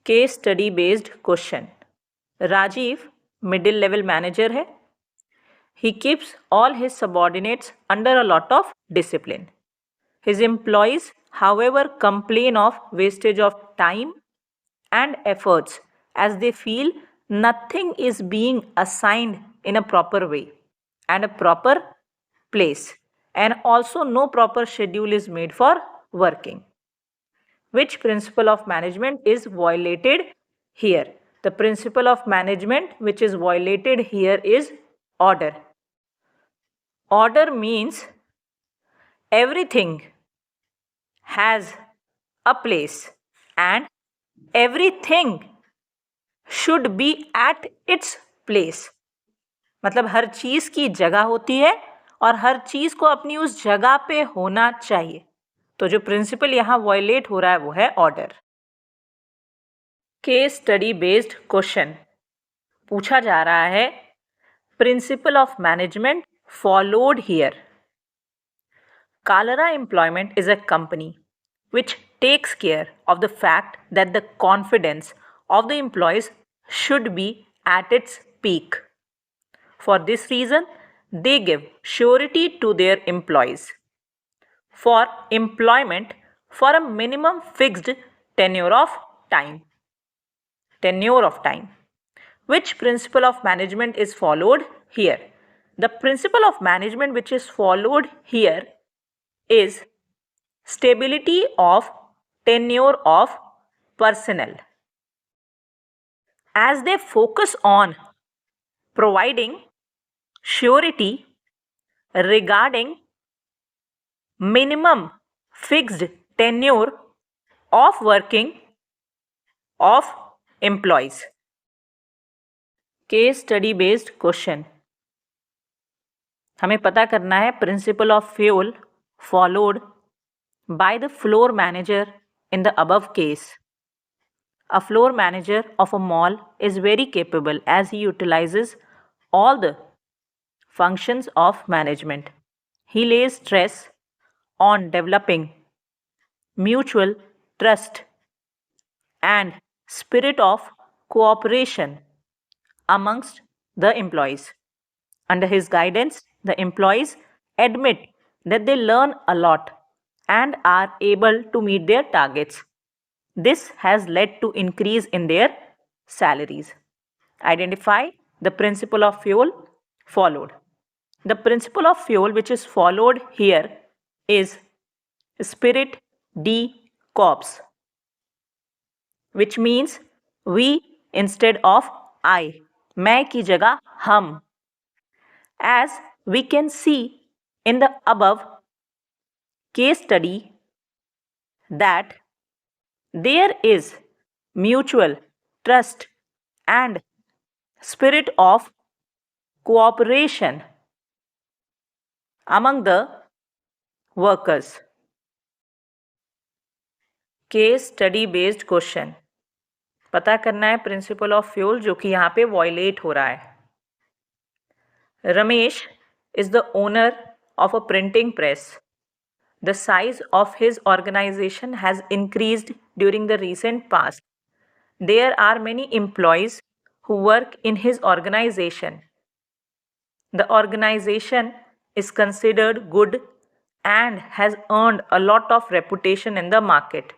Case study based question. Rajiv middle level manager है. He keeps all his subordinates under a lot of discipline. His employees, however, complain of wastage of time and efforts as they feel nothing is being assigned in a proper way and a proper place, and also no proper schedule is made for working. Which principle of management is violated here? The principle of management which is violated here is order. Order means everything has a place and everything should be at its place. मतलब हर चीज की जगह होती है और हर चीज को अपनी उस जगह पे होना चाहिए. तो जो प्रिंसिपल यहाँ वायलेट हो रहा है वो है order. Case study based question पूछा जा रहा है, principle of management followed here. Kalera Employment is a company which takes care of the fact that the confidence of the employees should be at its peak. For this reason, they give surety to their employees for employment for a minimum fixed tenure of time. Which principle of management is followed here? The principle of management which is followed here is stability of tenure of personnel, as they focus on providing surety regarding minimum fixed tenure of working of employees. Case study based question. हमें पता करना है principle of fuel followed by the floor manager in the above case. A floor manager of a mall is very capable as he utilizes all the functions of management. He lays stress on developing mutual trust and spirit of cooperation amongst the employees. Under his guidance, the employees admit that they learn a lot and are able to meet their targets. This has led to increase in their salaries. Identify the principle of fuel followed. The principle of fuel which is followed here is spirit de corps, which means we instead of I. मैं की जगह हम. As we can see in the above case study that there is mutual trust and spirit of cooperation among the workers. Case study based question. पता करना है principle of fuel जो कि यहाँ पे वायलेट हो रहा है. Ramesh is the owner of a printing press. The size of his organization has increased during the recent past. There are many employees who work in his organization. The organization is considered good and has earned a lot of reputation in the market.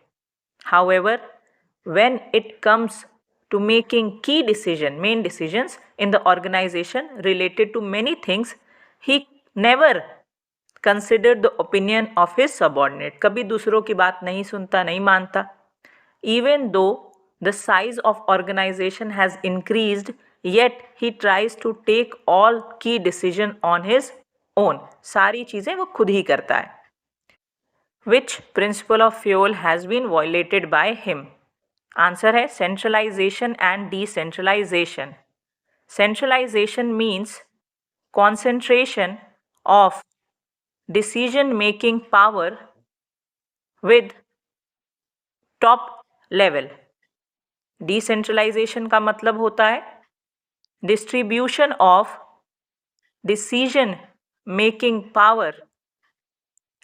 However, when it comes to making main decisions in the organization related to many things, he never considered the opinion of his subordinate. कभी दूसरों की बात नहीं सुनता, नहीं मानता. Even though the size of organization has increased, yet he tries to take all key decision on his own. सारी चीजें वो खुद ही करता है. Which principle of fuel has been violated by him? Answer है centralization and decentralization. Centralization means concentration of decision making power with top level. Decentralization का मतलब होता है distribution of decision making power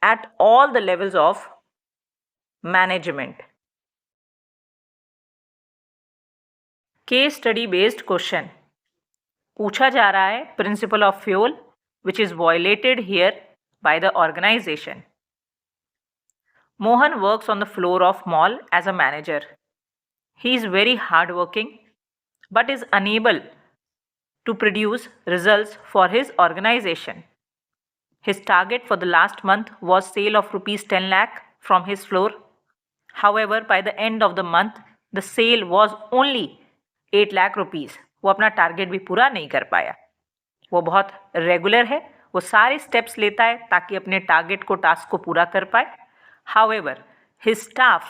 at all the levels of management. Case study based question पूछा जा रहा है principle of Fayol which is violated here by the organisation. Mohan works on the floor of mall as a manager. He is very hardworking but is unable to produce results for his organization. His target for the last month was sale of rupees 10 lakh from his floor. However, by the end of the month, the sale was only 8 lakh rupees. वो अपना target भी पूरा नहीं कर पाया. वो बहुत regular है, वो सारे स्टेप्स लेता है ताकि अपने टारगेट को, टास्क को पूरा कर पाए. However, his staff,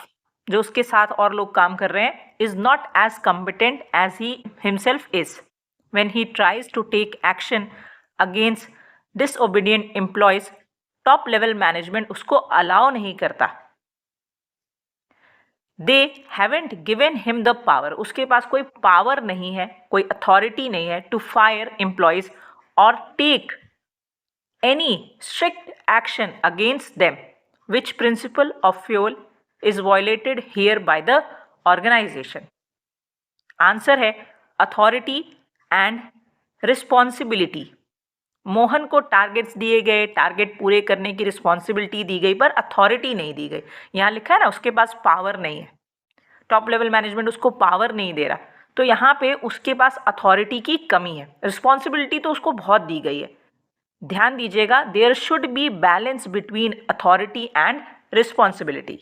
जो उसके साथ और लोग काम कर रहे हैं, is not as competent as he himself is. When he tries to take action against disobedient employees, top level management उसको allow नहीं करता. They haven't given him the power. उसके पास कोई power नहीं है, कोई authority नहीं है to fire employees or take any strict action against them. Which principle of fuel is violated here by the organization? Answer है अथॉरिटी एंड रिस्पॉन्सिबिलिटी. मोहन को targets दिए गए, टारगेट पूरे करने की रिस्पॉन्सिबिलिटी दी गई पर अथॉरिटी नहीं दी गई. यहाँ लिखा है ना उसके पास पावर नहीं है, टॉप लेवल मैनेजमेंट उसको पावर नहीं दे रहा, तो यहाँ पे उसके पास अथॉरिटी की कमी है. रिस्पॉन्सिबिलिटी तो उसको बहुत दी गई है. ध्यान दीजिएगा, there should be balance between authority and responsibility.